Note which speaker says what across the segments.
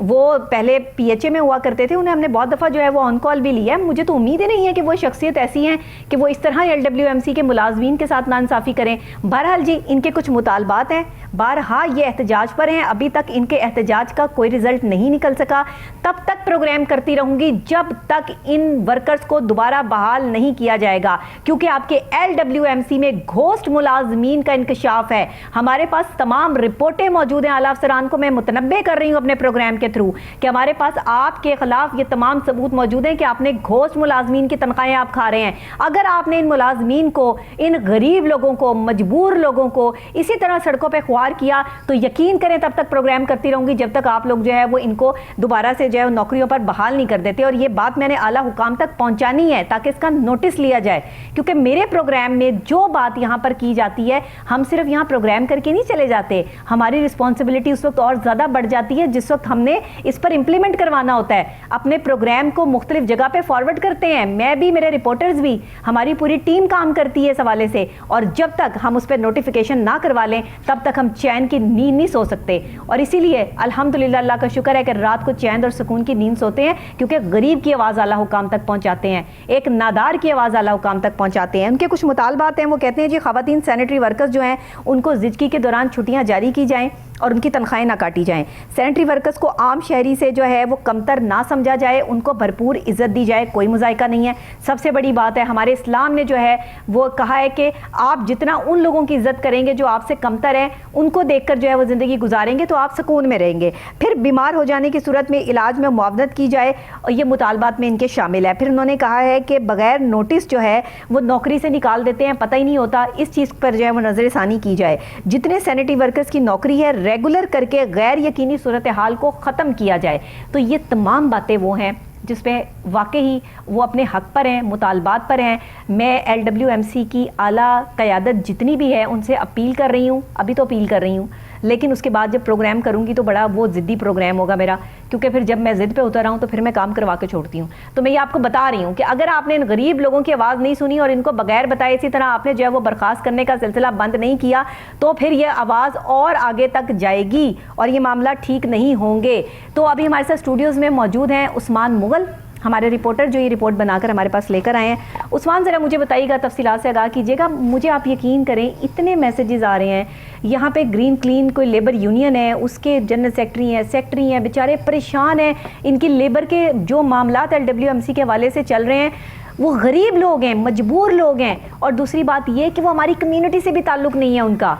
Speaker 1: وہ پہلے PHA میں ہوا کرتے تھے, انہیں ہم نے بہت دفعہ جو ہے وہ آن کال بھی لیا ہے. مجھے تو امید ہی نہیں ہے کہ وہ شخصیت ایسی ہیں کہ وہ اس طرح LWMC کے ملازمین کے ساتھ ناانصافی کریں. بہرحال جی, ان کے کچھ مطالبات ہیں, بارہا یہ احتجاج پر ہیں, ابھی تک ان کے احتجاج کا کوئی رزلٹ نہیں نکل سکا. تب تک پروگرام کرتی رہوں گی جب تک ان ورکرز کو دوبارہ بحال نہیں کیا جائے گا, کیونکہ آپ کے LWMC میں گھوسٹ ملازمین کا انکشاف ہے. ہمارے پاس تمام رپورٹیں موجود ہیں, اعلیٰ افسران کو میں متنبع کر رہی ہوں اپنے پروگرام کے تھرو کہ ہمارے پاس آپ کے خلاف یہ تمام ثبوت موجود ہیں کہ آپ نے گھوسٹ ملازمین کی تنخواہیں آپ کھا رہے ہیں. اگر آپ نے ان ملازمین کو, ان غریب لوگوں کو, مجبور لوگوں کو اسی طرح سڑکوں پہ خوار کیا تو یقین کریں تب تک پروگرام کرتی رہوں گی جب تک آپ لوگ جو ہے وہ ان کو دوبارہ سے جو ہے نوکریوں پر بحال نہیں کر دیتے. اور یہ بات میں نے اعلیٰ حکام تک پہنچانی ہے تاکہ اس کا نوٹس لیا جائے, کیونکہ میرے پروگرام میں جو بات یہاں پر کی جاتی ہے, ہم صرف یہاں پروگرام کر کے نہیں چلے جاتے, ہماری رسپانسبلٹی اس وقت اور زیادہ بڑھ جاتی ہے جس وقت ہم نے اس پر امپلیمنٹ کروانا ہوتا ہے. اپنے پروگرام کو مختلف جگہ پہ فارورڈ کرتے ہیں, میں بھی, میرے رپورٹرز بھی, ہماری پوری ٹیم کام کرتی ہے اس حوالے سے, اور جب تک ہم اس پہ نوٹیفیکیشن نہ کروا لیں تب تک ہم چین کی نیند نہیں سو سکتے. اور اسی لیے الحمدللہ اللہ کا شکر ہے کہ رات کو چین اور سکون کی نیند سوتے ہیں, کیونکہ غریب کی آواز اعلیٰ حکام تک پہنچاتے ہیں, ایک نادار کی آواز اعلیٰ حکام تک پہنچاتے ہیں. ان کے کچھ مطالبات ہیں, وہ کہتے ہیں جی خواتین سینیٹری ورکرز جو ہیں ان کو زچگی کے دوران چھٹیاں جاری کی جائیں اور ان کی تنخواہیں نہ کاٹی جائیں. سینیٹری ورکرز کو عام شہری سے جو ہے وہ کمتر نہ سمجھا جائے, ان کو بھرپور عزت دی جائے, کوئی مذائقہ نہیں ہے. سب سے بڑی بات ہے, ہمارے اسلام نے جو ہے وہ کہا ہے کہ آپ جتنا ان لوگوں کی عزت کریں گے جو آپ سے کمتر ہیں, ان کو دیکھ کر جو ہے وہ زندگی گزاریں گے تو آپ سکون میں رہیں گے. پھر بیمار ہو جانے کی صورت میں علاج میں معاونت کی جائے, اور یہ مطالبات میں ان کے شامل ہے. پھر انہوں نے کہا ہے کہ بغیر نوٹس جو ہے وہ نوکری سے نکال دیتے ہیں, پتہ ہی نہیں ہوتا, اس چیز پر جو ہے وہ نظر ثانی کی جائے. جتنے سینیٹری ورکرز کی نوکری ہے ریگولر کر کے غیر یقینی صورتحال کو ختم کیا جائے. تو یہ تمام باتیں وہ ہیں جس پہ واقعی وہ اپنے حق پر ہیں, مطالبات پر ہیں. میں LWMC کی اعلیٰ قیادت جتنی بھی ہے ان سے اپیل کر رہی ہوں, ابھی تو اپیل کر رہی ہوں, لیکن اس کے بعد جب پروگرام کروں گی تو بڑا وہ ضدی پروگرام ہوگا میرا, کیونکہ پھر جب میں ضد پہ اتر رہا ہوں تو پھر میں کام کروا کے چھوڑتی ہوں. تو میں یہ آپ کو بتا رہی ہوں کہ اگر آپ نے ان غریب لوگوں کی آواز نہیں سنی اور ان کو بغیر بتائے اسی طرح آپ نے جو ہے وہ برخاست کرنے کا سلسلہ بند نہیں کیا تو پھر یہ آواز اور آگے تک جائے گی اور یہ معاملہ ٹھیک نہیں ہوں گے. تو ابھی ہمارے ساتھ اسٹوڈیوز میں موجود ہیں عثمان مغل, ہمارے رپورٹر جو یہ رپورٹ بنا کر ہمارے پاس لے کر آئے ہیں. عثمان ذرا مجھے بتائیے گا, تفصیلات سے آگاہ کیجیے گا. مجھے آپ یقین کریں اتنے میسیجز آ رہے ہیں یہاں پہ, گرین کلین کوئی لیبر یونین ہے, اس کے جنرل سیکٹری ہیں, بیچارے پریشان ہیں. ان کی لیبر کے جو معاملات LWMC کے حوالے سے چل رہے ہیں وہ غریب لوگ ہیں, مجبور لوگ ہیں. اور دوسری بات یہ کہ وہ ہماری کمیونٹی سے بھی تعلق نہیں ہے ان کا,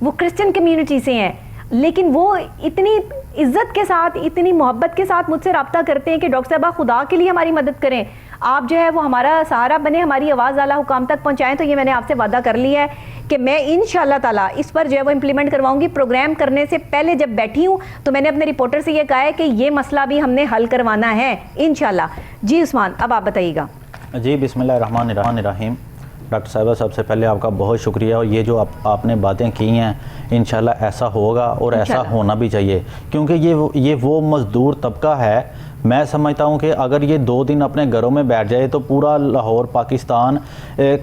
Speaker 1: وہ کرسچن کمیونٹی سے ہیں, لیکن وہ اتنی عزت کے ساتھ, اتنی محبت کے ساتھ مجھ سے رابطہ کرتے ہیں کہ ڈاکٹر صاحبہ خدا کے لیے ہماری مدد کریں, آپ جو ہے وہ ہمارا سہارا بنے, ہماری آواز اعلیٰ حکام تک پہنچائیں. تو یہ میں نے آپ سے وعدہ کر لیا ہے کہ میں انشاءاللہ تعالیٰ اس پر جو ہے وہ امپلیمنٹ کرواؤں گی. پروگرام کرنے سے پہلے جب بیٹھی ہوں تو میں نے اپنے رپورٹر سے یہ کہا ہے کہ یہ مسئلہ بھی ہم نے حل کروانا ہے انشاءاللہ. جی عثمان, اب آپ بتائیے گا.
Speaker 2: جی بسم اللہ الرحمن الرحیم. ڈاکٹر صاحبہ سب سے پہلے آپ کا بہت شکریہ, اور یہ جو آپ نے باتیں کی ہیں انشاءاللہ ایسا ہوگا اور ایسا ہونا بھی چاہیے, کیونکہ یہ وہ مزدور طبقہ ہے. میں سمجھتا ہوں کہ اگر یہ 2 دن اپنے گھروں میں بیٹھ جائے تو پورا لاہور پاکستان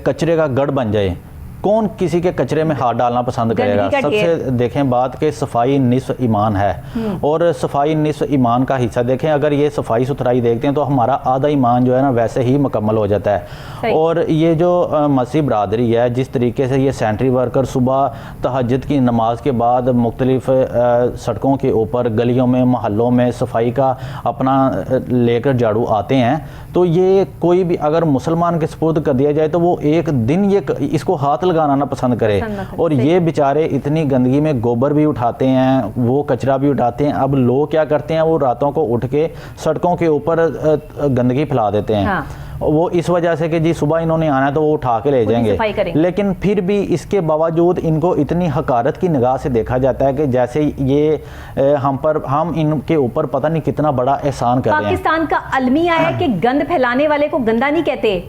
Speaker 2: کچرے کا گڑھ بن جائے. کون کسی کے کچرے میں ہاتھ ڈالنا پسند کرے گا؟ سب سے دیکھیں بات کہ صفائی نصف ایمان ہے, اور صفائی نصف ایمان کا حصہ دیکھیں, اگر یہ صفائی ستھرائی دیکھتے ہیں تو ہمارا آدھا ایمان جو ہے نا ویسے ہی مکمل ہو جاتا ہے. اور یہ جو مسیح برادری ہے, جس طریقے سے یہ سینٹری ورکر صبح تہجد کی نماز کے بعد مختلف سڑکوں کے اوپر, گلیوں میں, محلوں میں صفائی کا اپنا لے کر جھاڑو آتے ہیں, تو یہ کوئی بھی اگر مسلمان کے سپرد کر دیا جائے تو وہ ایک دن اس کو ہاتھ لگانا نہ پسند کرے. اور یہ بیچارے اتنی گندگی میں گوبر بھی اٹھاتے ہیں, وہ کچرا بھی اٹھاتے ہیں. اب لوگ کیا کرتے ہیں, وہ راتوں کو اٹھ کے سڑکوں کے اوپر گندگی پھیلا دیتے ہیں. وہ اس وجہ سے کہ جی صبح انہوں نے آنا ہے تو وہ اٹھا کے لے جائیں گے, لیکن پھر بھی اس کے باوجود ان کو اتنی حقارت کی نگاہ سے دیکھا جاتا ہے کہ جیسے یہ ہم ان کے اوپر پتہ نہیں کتنا بڑا احسان کر رہے ہیں.
Speaker 1: پاکستان کا المیہ ہے کہ گند پھیلانے والے کو گندا نہیں کہتے,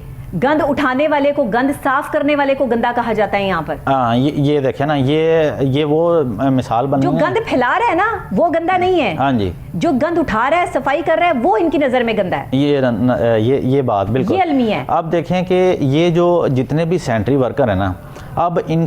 Speaker 1: گند اٹھانے والے کو, گند صاف کرنے والے کو گندا کہا جاتا ہے یہاں پر.
Speaker 2: ہاں یہ دیکھیں نا, یہ وہ مثال بن
Speaker 1: جو گند پھیلا رہا ہے نا وہ گندا نہیں ہے.
Speaker 2: ہاں جی,
Speaker 1: جو گند اٹھا رہا ہے صفائی کر رہا ہے وہ ان کی نظر میں گندا ہے.
Speaker 2: یہ بات بالکل
Speaker 1: یہ المیہ ہے.
Speaker 2: اب دیکھیں کہ یہ جو جتنے بھی سینٹری ورکر ہیں نا, اب ان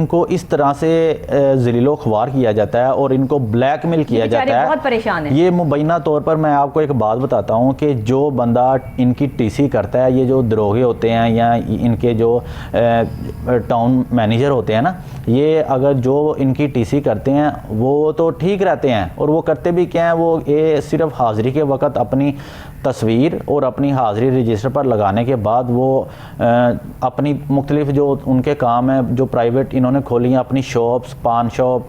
Speaker 2: کو اس طرح سے ذلیل و خوار کیا جاتا ہے اور ان کو بلیک میل کیا جاتا ہے.
Speaker 1: بہت پریشان ہیں.
Speaker 2: یہ مبینہ طور پر میں آپ کو ایک بات بتاتا ہوں کہ جو بندہ ان کی ٹی سی کرتا ہے, یہ جو دروغے ہوتے ہیں یا ان کے جو ٹاؤن مینیجر ہوتے ہیں نا, یہ اگر جو ان کی ٹی سی کرتے ہیں وہ تو ٹھیک رہتے ہیں, اور وہ کرتے بھی کیا ہیں, وہ صرف حاضری کے وقت اپنی تصویر اور اپنی حاضری رجسٹر پر لگانے کے بعد وہ اپنی مختلف جو ان کے کام ہیں جو پرائیویٹ انہوں نے کھولی ہیں, اپنی شاپس, پان شاپ,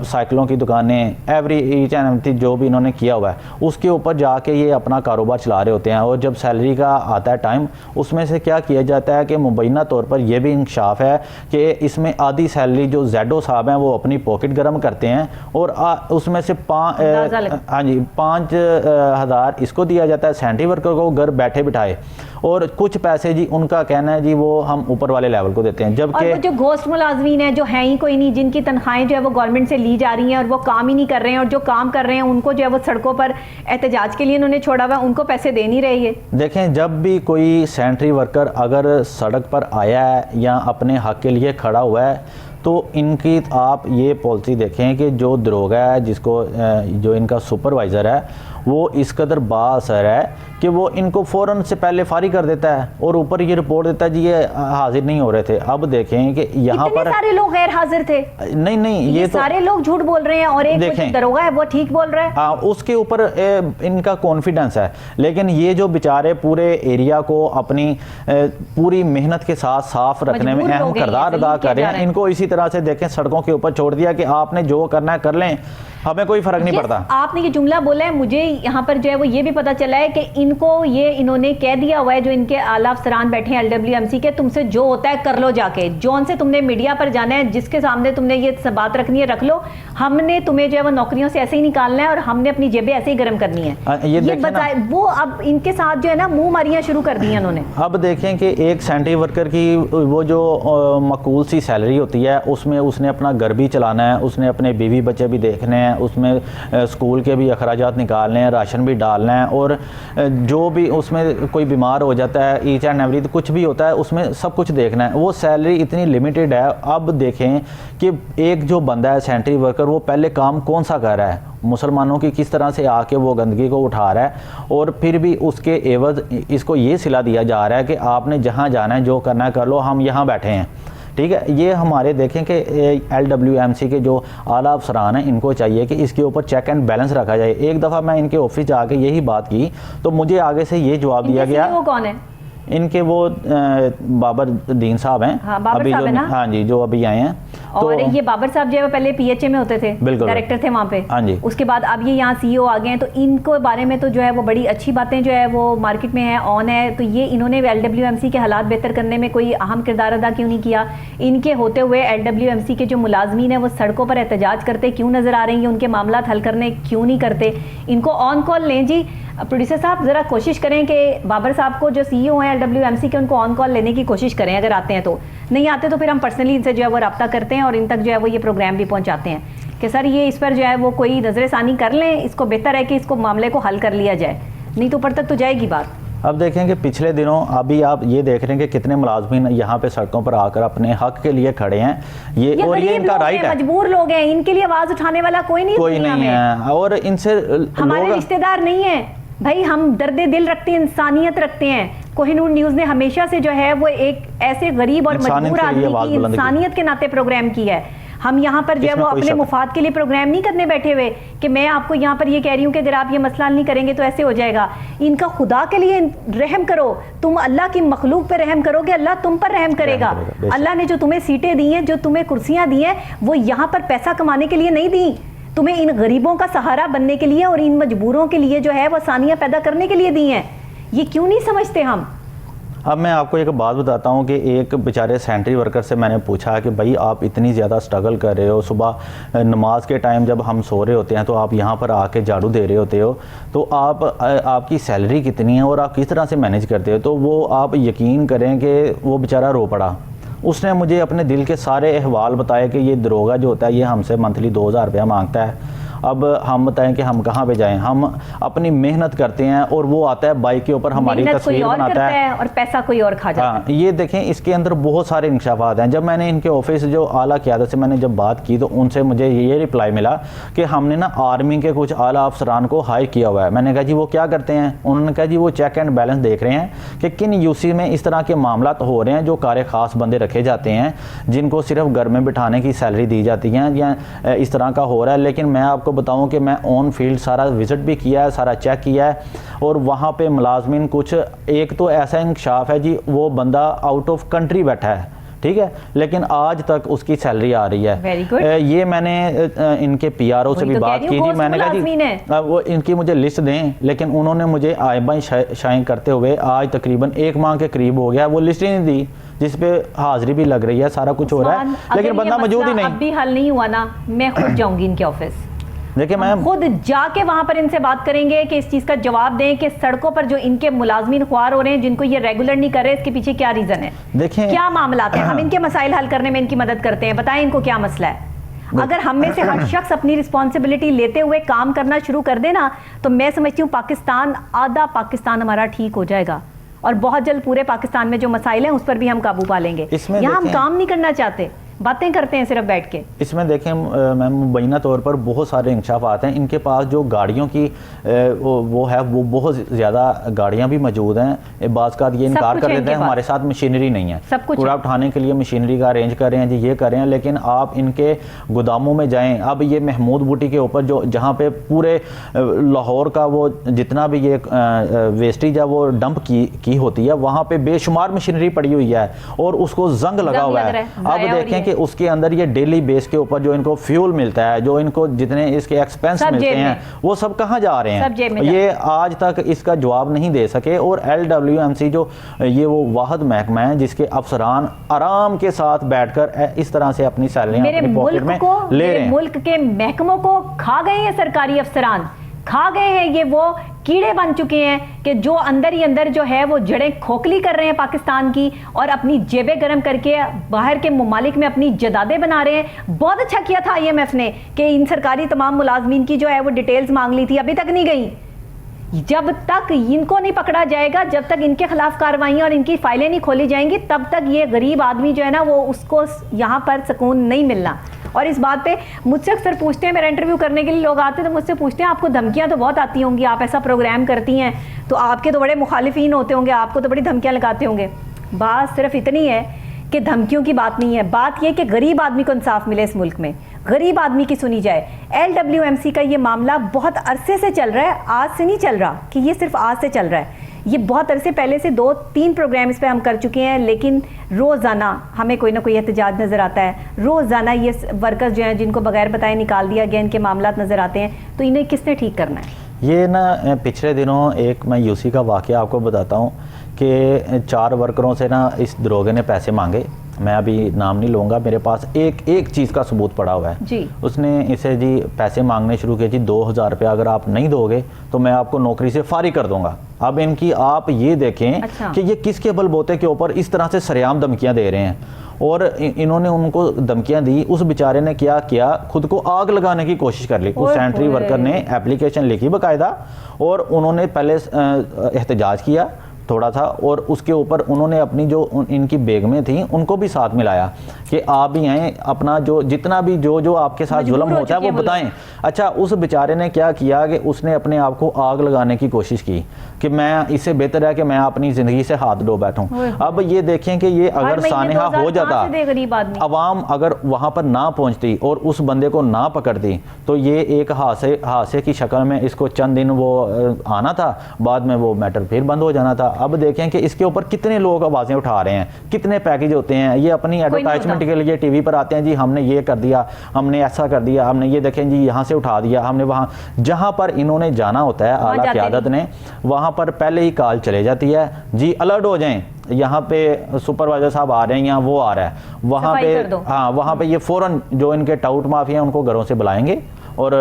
Speaker 2: سائیکلوں کی دکانیں, every each and every thing جو بھی انہوں نے کیا ہوا ہے, اس کے اوپر جا کے یہ اپنا کاروبار چلا رہے ہوتے ہیں. اور جب سیلری کا آتا ہے ٹائم, اس میں سے کیا کیا جاتا ہے کہ مبینہ طور پر یہ بھی انکشاف ہے کہ اس میں آدھی سیلری جو زیڈو صاحب ہیں وہ اپنی پاکٹ گرم کرتے ہیں, اور اس میں سے 5,000 اس کو دیا جاتا ہے سینٹری ورکر کو گھر بیٹھے بٹھائے, اور کچھ پیسے جی ان کا کہنا ہے جی وہ ہم اوپر والے لیول کو دیتے ہیں. جبکہ
Speaker 1: جو گھوسٹ ملازمین ہیں جو ہیں ہی کوئی نہیں, جن کی تنخواہیں جو ہے وہ گورنمنٹ سے لی جا رہی ہیں اور وہ کام ہی نہیں کر رہے ہیں, اور جو کام کر رہے ہیں ان کو جو ہے وہ سڑکوں پر احتجاج کے لیے انہوں نے چھوڑا ہوا ہے, ان کو پیسے دے نہیں رہے. یہ
Speaker 2: دیکھیں, جب بھی کوئی سینٹری ورکر اگر سڑک پر آیا ہے یا اپنے حق کے لیے کھڑا ہوا ہے, تو ان کی آپ یہ پالیسی دیکھیں کہ جو دروغہ ہے, جس کو جو ان کا سپروائزر ہے, وہ اس قدر با اثر ہے کہ وہ ان کو فوراً سے پہلے فارغ کر دیتا ہے اور اوپر یہ رپورٹ دیتا ہے جی یہ حاضر نہیں ہو رہے تھے. اب دیکھیں کہ یہاں پر
Speaker 1: سارے لوگ غیر حاضر تھے.
Speaker 2: نہیں, یہ
Speaker 1: سارے لوگ جھوٹ بول رہے ہیں اور ایک دروغہ ہے وہ ٹھیک بول رہا ہے.
Speaker 2: ہاں, اس کے اوپر ان کا کانفیڈنس ہے. لیکن یہ جو بیچارے پورے ایریا کو اپنی پوری محنت کے ساتھ صاف رکھنے میں اہم کردار ادا کر رہے ہیں, ان کو اسی طرح سے دیکھیں سڑکوں کے اوپر چھوڑ دیا کہ آپ نے جو کرنا ہے کر لیں, ہمیں کوئی فرق نہیں پڑتا.
Speaker 1: آپ نے یہ جملہ بولا ہے, مجھے یہاں پر جو ہے وہ یہ بھی پتا چلا ہے کہ ان کو انہوں نے کہہ دیا ہوا ہے جو ان کے اعلیٰ افسران بیٹھے ہیں LWMC کے, تم سے جو ہوتا ہے کر لو, جا کے جون سے تم نے میڈیا پر جانا ہے, جس کے سامنے تم نے یہ بات رکھنی ہے رکھ لو, ہم نے تمہیں جو ہے وہ نوکریوں سے ایسے ہی نکالنا ہے اور ہم نے اپنی جیبیں ایسے ہی گرم کرنی ہے. یہ بتائے وہ اب ان کے ساتھ جو ہے نا منہ ماریاں شروع کر دی ہیں انہوں نے.
Speaker 2: اب دیکھیں کہ ایک سینٹری ورکر کی وہ جو معقول سی سیلری ہوتی ہے, اس میں اس نے اپنا گھر بھی چلانا ہے, اس نے اپنے بیوی بچے بھی دیکھنے ہیں, اس میں اسکول کے بھی اخراجات نکالنے ہیں, راشن بھی ڈالنا ہے, اور جو بھی اس میں کوئی بیمار ہو جاتا ہے, ایچ اینڈ ایوری کچھ بھی ہوتا ہے, اس میں سب کچھ دیکھنا ہے. وہ سیلری اتنی لمیٹڈ ہے. اب دیکھیں کہ ایک جو بندہ ہے سینٹری ورکر, وہ پہلے کام کون سا کر رہا ہے, مسلمانوں کی کس طرح سے آ کے وہ گندگی کو اٹھا رہا ہے, اور پھر بھی اس کے عوض اس کو یہ صلہ دیا جا رہا ہے کہ آپ نے جہاں جانا ہے جو کرنا ہے کر لو, ہم یہاں بیٹھے ہیں. ٹھیک ہے, یہ ہمارے دیکھیں کہ LWMC کے جو اعلیٰ افسران ہیں, ان کو چاہیے کہ اس کے اوپر چیک اینڈ بیلنس رکھا جائے. ایک دفعہ میں ان کے آفس جا کے یہی بات کی تو مجھے آگے سے یہ جواب دیا گیا.
Speaker 1: وہ کون ہے؟
Speaker 2: ان کے وہ بابر دین صاحب ہیں, ابھی جو ہاں جی جو ابھی آئے ہیں.
Speaker 1: اور یہ بابر صاحب جو ہے وہ پہلے PHA میں ہوتے تھے, ڈائریکٹر تھے وہاں پہ. اس کے بعد اب یہ یہاں CEO آ گئے ہیں, تو ان کو بارے میں تو جو ہے وہ بڑی اچھی باتیں جو ہے وہ مارکیٹ میں ہیں, آن ہے. تو یہ انہوں نے LWMC کے حالات بہتر کرنے میں کوئی اہم کردار ادا کیوں نہیں کیا؟ ان کے ہوتے ہوئے LWMC کے جو ملازمین ہیں وہ سڑکوں پر احتجاج کرتے کیوں نظر آ رہے ہیں؟ ان کے معاملات حل کرنے کیوں نہیں کرتے؟ ان کو آن کال لیں جی. پروڈیوسر صاحب ذرا کوشش کریں کہ بابر صاحب کو جو CEO ہیں LWMC کے, ان کو آن کال لینے کی کوشش کریں. اگر آتے ہیں تو, نہیں آتے تو پھر ہم پرسنلی ان سے جو ہے وہ رابطہ کرتے ہیں اور ان تک جو ہے وہ یہ پروگرام بھی پہنچاتے ہیں کہ سر یہ اس پر جو ہے وہ کوئی نظر ثانی کر لیں. اس کو بہتر ہے کہ اس کو معاملے کو حل کر لیا جائے, نہیں تو اوپر تک تو جائے گی بات.
Speaker 2: اب دیکھیں کہ پچھلے دنوں ابھی آپ یہ دیکھ رہے ہیں کہ کتنے ملازمین یہاں پہ سڑکوں پر آ کر اپنے حق کے لیے کھڑے ہیں. یہ اور یہ ان کا رائٹ ہے.
Speaker 1: مجبور لوگ ہیں, ان کے لیے آواز اٹھانے والا کوئی نہیں
Speaker 2: ہے, اور ان سے
Speaker 1: ہمارے رشتہ دار نہیں ہیں بھائی. ہم درد دل رکھتے ہیں, انسانیت رکھتے ہیں. کوہ نور نیوز نے ہمیشہ سے جو ہے وہ ایک ایسے غریب اور مجبور آدمی کی انسانیت کے ناطے پروگرام کی ہے. ہم یہاں پر جو ہے وہ اپنے مفاد کے لیے پروگرام نہیں کرنے بیٹھے ہوئے کہ میں آپ کو یہاں پر یہ کہہ رہی ہوں کہ اگر آپ یہ مسئلہ حل نہیں کریں گے تو ایسے ہو جائے گا. ان کا خدا کے لیے رحم کرو, تم اللہ کی مخلوق پہ رحم کرو گے, اللہ تم پر رحم کرے گا. اللہ نے جو تمہیں سیٹیں دی ہیں, جو تمہیں کرسیاں دی ہیں, وہ یہاں پر پیسہ کمانے کے لیے نہیں دی, تمہیں ان غریبوں کا سہارا بننے کے لیے اور ان مجبوروں کے لیے جو ہے وہ آسانیاں پیدا کرنے کے لیے دی ہیں. یہ کیوں نہیں سمجھتے ہم؟
Speaker 2: اب میں آپ کو ایک بات بتاتا ہوں کہ ایک بیچارے سینٹری ورکر سے میں نے پوچھا کہ بھائی آپ اتنی زیادہ سٹرگل کر رہے ہو, صبح نماز کے ٹائم جب ہم سو رہے ہوتے ہیں تو آپ یہاں پر آ کے جھاڑو دے رہے ہوتے ہو, تو آپ کی سیلری کتنی ہے اور آپ کس طرح سے مینیج کرتے ہو؟ تو وہ آپ یقین کریں کہ وہ بیچارہ رو پڑا. اس نے مجھے اپنے دل کے سارے احوال بتائے کہ یہ دروغہ جو ہوتا ہے یہ ہم سے منتھلی 2000 روپیہ مانگتا ہے, اب ہم بتائیں کہ ہم کہاں پہ جائیں؟ ہم اپنی محنت کرتے ہیں اور وہ آتا ہے بائک کے اوپر ہماری تصویر بناتا ہے
Speaker 1: اور پیسہ کوئی اور کھا جاتا ہے۔
Speaker 2: یہ دیکھیں اس کے اندر بہت سارے انکشافات ہیں۔ جب میں نے ان کے آفس جو اعلیٰ قیادت سے میں نے جب بات کی تو ان سے مجھے یہ رپلائی ملا کہ ہم نے نا آرمی کے کچھ اعلیٰ افسران کو ہائر کیا ہوا ہے۔ میں نے کہا جی وہ کیا کرتے ہیں؟ انہوں نے کہا جی وہ چیک اینڈ بیلنس دیکھ رہے ہیں کہ کن یوسی میں اس طرح کے معاملات ہو رہے ہیں جو کار خاص بندے رکھے جاتے ہیں جن کو صرف گھر میں بٹھانے کی سیلری دی جاتی ہیں یا اس طرح کا ہو رہا ہے۔ لیکن میں آپ کو بتاؤں کہ میں آن فیلڈ سارا وزٹ بھی کیا ہے، سارا چیک کیا ہے، اور وہاں پہ ملازمین کچھ ایک تو ایسا انکشاف ہے جی وہ بندہ آؤٹ آف کنٹری بیٹھا ہے، ٹھیک ہے، لیکن آج تک اس کی سیلری آ رہی ہے۔ یہ میں نے ان کے پی آر او سے بھی بات کی تھی، میں نے کہا جی وہ ان کی مجھے لسٹ دیں، لیکن انہوں نے مجھے آئے بائیں شائع کرتے ہوئے آج تقریباً 1 ماہ کے قریب ہو گیا وہ لسٹ ہی نہیں دی جس پہ حاضری بھی لگ رہی ہے، سارا کچھ ہو رہا ہے لیکن بندہ موجود ہی نہیں۔
Speaker 1: اب بھی حل نہیں ہوا نا، میں خود جاؤں گی ان کے آفس،
Speaker 2: دیکھیں میں
Speaker 1: خود جا کے وہاں پر ان سے بات کریں گے کہ اس چیز کا جواب دیں کہ سڑکوں پر جو ان کے ملازمین خوار ہو رہے ہیں جن کو یہ ریگولر نہیں کر رہے، اس کے پیچھے کیا ریزن ہے،
Speaker 2: دیکھیں
Speaker 1: کیا معاملات ہیں، ہم ان کے مسائل حل کرنے میں ان کی مدد کرتے ہیں، بتائیں ان کو کیا مسئلہ ہے۔ اگر ہم میں سے ہر شخص اپنی رسپانسبلٹی لیتے ہوئے کام کرنا شروع کر دے نا تو میں سمجھتی ہوں پاکستان، آدھا پاکستان ہمارا ٹھیک ہو جائے گا، اور بہت جلد پورے پاکستان میں جو مسائل ہیں اس پر بھی ہم قابو پا لیں گے۔ یہاں ہم کام نہیں کرنا چاہتے، باتیں کرتے ہیں صرف بیٹھ کے۔ اس
Speaker 2: میں دیکھیں میم مبینہ طور پر بہت سارے انکشافات ہیں، ان کے پاس جو گاڑیوں کی وہ ہے وہ بہت زیادہ گاڑیاں بھی موجود ہیں، بعض کا یہ انکار کر دیتے ہیں ہمارے ساتھ مشینری نہیں ہے، کوڑا اٹھانے کے لیے مشینری کا ارینج کر رہے ہیں جی یہ کر رہے ہیں، لیکن آپ ان کے گوداموں میں جائیں، اب یہ محمود بوٹی کے اوپر جو جہاں پہ پورے لاہور کا وہ جتنا بھی یہ ویسٹیج ہے وہ ڈمپ کی ہوتی ہے، وہاں پہ بے شمار مشینری پڑی ہوئی ہے اور اس کو زنگ لگا ہوا ہے۔ اب دیکھیں کہ اس کے اندر یہ ڈیلی بیس کے اوپر جو ان کو فیول ملتا ہے، جو ان کو جتنے اس کے ایکسپینس ملتے ہیں وہ سب کہاں جا رہے ہیں، یہ آج تک اس کا جواب نہیں دے سکے۔ اور LWMC جو یہ وہ واحد محکمہ ہے جس کے افسران آرام کے ساتھ بیٹھ کر اس طرح سے اپنی سیلریاں اپنی پاکٹ میں لے رہے ہیں۔
Speaker 1: ملک کے محکموں کو کھا گئے ہیں سرکاری افسران، کھا گئے ہیں، یہ وہ کیڑے بن چکے ہیں کہ جو اندر ہی اندر جو ہے وہ جڑیں کھوکھلی کر رہے ہیں پاکستان کی، اور اپنی جیبیں گرم کر کے باہر کے ممالک میں اپنی جدادیں بنا رہے ہیں۔ بہت اچھا کیا تھا IMF نے کہ ان سرکاری تمام ملازمین کی جو ہے وہ ڈیٹیلز مانگ لی تھی، ابھی تک نہیں گئی۔ جب تک ان کو نہیں پکڑا جائے گا، جب تک ان کے خلاف کارروائیاں اور ان کی فائلیں نہیں کھولی جائیں گی، تب تک یہ غریب آدمی جو ہے نا وہ اس کو یہاں پر سکون نہیں ملنا۔ اور اس بات پہ مجھ سے اکثر پوچھتے ہیں، میرا انٹرویو کرنے کے لیے لوگ آتے ہیں تو مجھ سے پوچھتے ہیں آپ کو دھمکیاں تو بہت آتی ہوں گی، آپ ایسا پروگرام کرتی ہیں تو آپ کے تو بڑے مخالفین ہوتے ہوں گے، آپ کو تو بڑی دھمکیاں لگاتے ہوں گے۔ بات صرف اتنی ہے کہ دھمکیوں کی بات نہیں ہے، بات یہ کہ غریب آدمی کو انصاف ملے اس ملک میں، غریب آدمی کی سنی جائے۔ LWMC کا یہ معاملہ بہت عرصے سے چل رہا ہے، آج سے نہیں چل رہا کہ یہ صرف آج سے چل رہا ہے، یہ بہت عرصے پہلے سے 2-3 پروگرام اس پہ ہم کر چکے ہیں، لیکن روزانہ ہمیں کوئی نہ کوئی احتجاج نظر آتا ہے، روزانہ یہ ورکرز جو ہیں جن کو بغیر بتائے نکال دیا گیا، ان کے معاملات نظر آتے ہیں، تو انہیں کس نے ٹھیک کرنا ہے؟
Speaker 2: یہ نا پچھلے دنوں ایک میں UC کا واقعہ آپ کو بتاتا ہوں کہ 4 ورکروں سے نا اس دروگے نے پیسے مانگے، میں ابھی نام نہیں لوں گا، میرے پاس ایک چیز کا ثبوت پڑا ہوا ہے
Speaker 1: جی۔ اس
Speaker 2: نے اسے جی پیسے مانگنے شروع کیے، جی 2000 روپے اگر آپ نہیں دو گے تو میں آپ کو نوکری سے فارغ کر دوں گا۔ اب ان کی آپ یہ دیکھیں کہ یہ کس کے بل بوتے کے اوپر اس طرح سے سریعام دھمکیاں دے رہے ہیں، اور انہوں نے ان کو دھمکیاں دی، اس بیچارے نے کیا کیا، خود کو آگ لگانے کی کوشش کر لی۔ اس سینٹری ورکر نے اپلیکیشن لکھی باقاعدہ، اور انہوں نے پہلے احتجاج کیا تھوڑا سا، اور اس کے اوپر انہوں نے اپنی جو ان کی بیگمیں تھیں ان کو بھی ساتھ ملایا کہ آپ بھی آئیں، اپنا جو جتنا بھی جو آپ کے ساتھ ظلم ہوتا ہے وہ بتائیں۔ اچھا، اس بیچارے نے کیا کیا کہ اس نے اپنے آپ کو آگ لگانے کی کوشش کی کہ میں اس سے بہتر ہے کہ میں اپنی زندگی سے ہاتھ دھو بیٹھوں۔ اب یہ دیکھیں کہ یہ اگر سانحہ ہو جاتا، عوام اگر وہاں پر نہ پہنچتی اور اس بندے کو نہ پکڑتی تو یہ ایک حادثے کی شکل میں اس کو چند دن وہ آنا تھا، بعد میں وہ میٹر پھر بند ہو جانا تھا۔ اب دیکھیں کہ اس کے اوپر کتنے لوگ آوازیں اٹھا رہے ہیں، کتنے پیکج ہوتے ہیں، یہ اپنی ایڈورٹائزمنٹ کے لیے ٹی وی پر آتے ہیں، جی ہم نے یہ کر دیا، ہم نے ایسا کر دیا، ہم نے یہ دیکھیں جی یہاں سے اٹھا دیا، ہم نے وہاں جہاں پر انہوں نے جانا ہوتا ہے اعلیٰ قیادت نے، وہاں پر پہلے ہی کال چلے جاتی ہے، جی الرٹ ہو جائیں، یہاں پہ سپروائزر صاحب آ رہے ہیں یا وہ آ رہا ہے، وہاں پہ یہ فوراً جو ان کے ٹاؤٹ مافیا ہیں ان کو گھروں سے بلائیں گے اور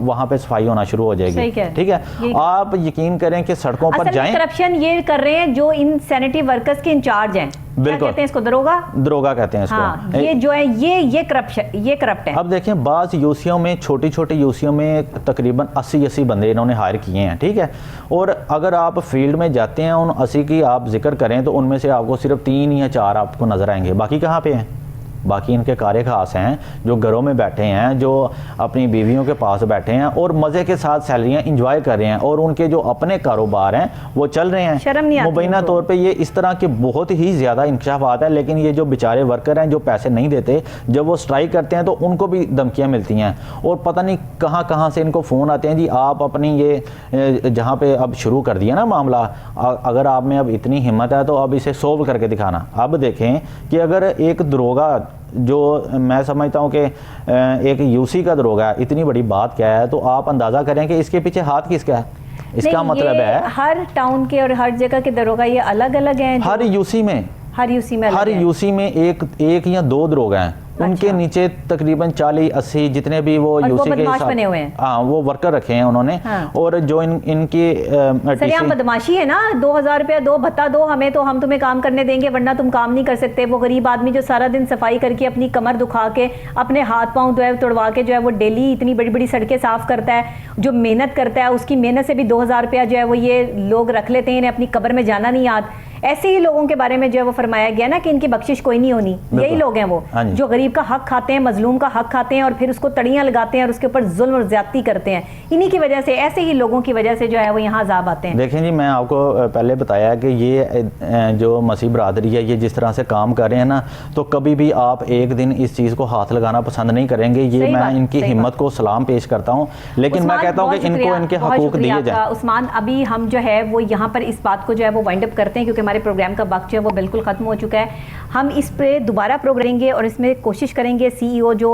Speaker 2: وہاں پہ صفائی ہونا شروع ہو جائے گی. ٹھیک ہے, آپ یقین کریں کہ سڑکوں پر جائیں.
Speaker 1: کرپشن یہ کر رہے ہیں جو ان سینیٹری ورکرز کے انچارج ہیں,
Speaker 2: بالکل
Speaker 1: کہتے ہیں اس کو دروگا
Speaker 2: کہتے ہیں اس کو,
Speaker 1: یہ جو ہے یہ کرپٹ ہے.
Speaker 2: اب دیکھیں بعض یوسیوں میں, چھوٹی چھوٹی یوسیوں میں تقریباً 80 بندے انہوں نے ہائر کیے ہیں. ٹھیک ہے, اور اگر آپ فیلڈ میں جاتے ہیں ان 80 کی آپ ذکر کریں تو ان میں سے آپ کو صرف 3 یا 4 آپ کو نظر آئیں گے. باقی کہاں پہ ہیں؟ باقی ان کے کارے خاص ہیں جو گھروں میں بیٹھے ہیں, جو اپنی بیویوں کے پاس بیٹھے ہیں اور مزے کے ساتھ سیلریاں انجوائے کر رہے ہیں, اور ان کے جو اپنے کاروبار ہیں وہ چل رہے ہیں.
Speaker 1: شرم نہیں آتی
Speaker 2: مبینہ طور پہ یہ اس طرح کے بہت ہی زیادہ انکشافات ہیں. لیکن یہ جو بیچارے ورکر ہیں جو پیسے نہیں دیتے, جب وہ سٹرائک کرتے ہیں تو ان کو بھی دھمکیاں ملتی ہیں, اور پتہ نہیں کہاں سے ان کو فون آتے ہیں, جی آپ اپنی یہ جہاں پہ اب شروع کر دیا نا معاملہ, اگر آپ میں اب اتنی ہمت ہے تو اب اسے سولو کر کے دکھانا. اب دیکھیں کہ اگر ایک دروگا, جو میں سمجھتا ہوں کہ ایک یوسی کا دروگا ہے, اتنی بڑی بات کیا ہے, تو آپ اندازہ کریں کہ اس کے پیچھے ہاتھ کس کا ہے. اس کا مطلب ہے
Speaker 1: ہر ٹاؤن کے اور ہر جگہ کے دروگا یہ الگ الگ ہیں.
Speaker 2: ہر یوسی میں ایک یا 2 دروگا ہیں, ان کے نیچے تقریباً 40-80 جتنے بھی وہ یوسی کے
Speaker 1: بنے ہوئے ہیں,
Speaker 2: ہاں وہ ورکر رکھے ہیں انہوں نے. اور جو ان کی
Speaker 1: سریعام بدماشی ہے نا, 2000 روپیہ دو, بھتہ دو ہمیں تو ہم تمہیں کام کرنے دیں گے ورنہ تم کام نہیں کر سکتے. وہ غریب آدمی جو سارا دن صفائی کر کے اپنی کمر دکھا کے اپنے ہاتھ پاؤں جو ہے توڑوا کے جو ہے وہ ڈیلی اتنی بڑی بڑی سڑکیں صاف کرتا ہے, جو محنت کرتا ہے, اس کی محنت سے بھی 2000 روپیہ جو ہے وہ یہ لوگ رکھ لیتے ہیں, انہیں اپنی قبر میں جانا نہیں یاد. ایسے ہی لوگوں کے بارے میں جو ہے وہ فرمایا گیا نا کہ ان کی بخشش کوئی نہیں ہونی. یہی لوگ ہیں وہ جو غریب کا حق کھاتے ہیں, مظلوم کا حق کھاتے ہیں, اور پھر اس کو تڑیاں لگاتے ہیں اور اس کے اوپر ظلم اور زیادتی کرتے ہیں. انہی کی وجہ سے, ایسے ہی لوگوں کی وجہ سے جو ہے وہ یہاں عذاب آتے ہیں.
Speaker 2: دیکھیں جی, میں آپ کو پہلے بتایا کہ یہ جو مسیح برادری ہے یہ جس طرح سے کام کر رہے ہیں نا, تو کبھی بھی آپ ایک دن اس چیز کو ہاتھ لگانا پسند نہیں کریں گے. یہ میں ان کی ہمت کو سلام پیش کرتا ہوں, لیکن میں کہتا ہوں کہ ان کو ان کے حقوق دیے جائیں.
Speaker 1: عثمان, ابھی ہم جو ہے وہ یہاں پر اس بات کو جو ہے وہ وائنڈ اپ کرتے ہیں کیونکہ ہمارے پروگرام کا وقت جو ہے وہ بالکل ختم ہو چکا ہے. ہم اس پہ دوبارہ پروگرام کریں گے اور اس میں کوشش کریں گے CEO جو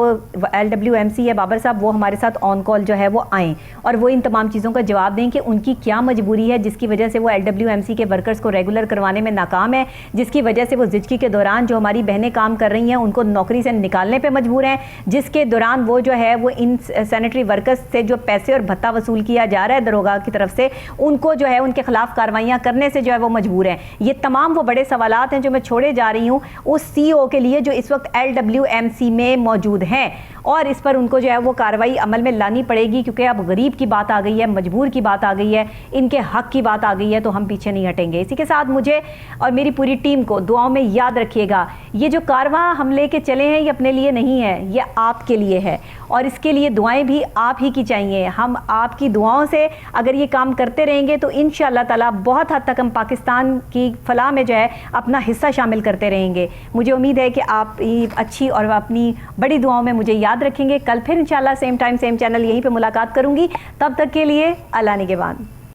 Speaker 1: LWMC ہے بابر صاحب, وہ ہمارے ساتھ آن کال جو ہے وہ آئیں اور وہ ان تمام چیزوں کا جواب دیں کہ ان کی کیا مجبوری ہے جس کی وجہ سے وہ LWMC کے ورکرز کو ریگولر کروانے میں ناکام ہے, جس کی وجہ سے وہ زچگی کے دوران جو ہماری بہنیں کام کر رہی ہیں ان کو نوکری سے نکالنے پہ مجبور ہیں, جس کے دوران وہ جو ہے وہ ان سینیٹری ورکرز سے جو پیسے اور بھتہ وصول کیا جا رہا ہے دروگا کی طرف سے, ان کو جو ہے ان کے خلاف کارروائیاں کرنے سے جو ہے وہ مجبور ہیں. یہ تمام وہ بڑے سوالات ہیں جو میں چھوڑے جا رہی ہوں اس CEO کے لیے جو اس وقت LWMC میں موجود ہیں, اور اس پر ان کو جو ہے وہ کارروائی عمل میں لانی پڑے گی کیونکہ اب غریب کی بات آ گئی ہے, مجبور کی بات آ گئی ہے, ان کے حق کی بات آ گئی ہے, تو ہم پیچھے نہیں ہٹیں گے. اسی کے ساتھ مجھے اور میری پوری ٹیم کو دعاؤں میں یاد رکھیے گا, یہ جو کارواں ہم لے کے چلے ہیں یہ اپنے لیے نہیں ہے, یہ آپ کے لیے ہے, اور اس کے لیے دعائیں بھی آپ ہی کی چاہیے. ہم آپ کی دعاؤں سے اگر یہ کام کرتے رہیں گے تو انشاءاللہ تعالی بہت حد تک ہم پاکستان کی فلاح میں جو ہے اپنا حصہ شامل کرتے رہیں گے. مجھے امید ہے کہ آپ اچھی اور اپنی بڑی دعاؤں میں مجھے یاد رکھیں گے. کل پھر انشاءاللہ سیم ٹائم سیم چینل یہیں پہ ملاقات کروں گی. تب تک کے لیے اللہ نگہبان.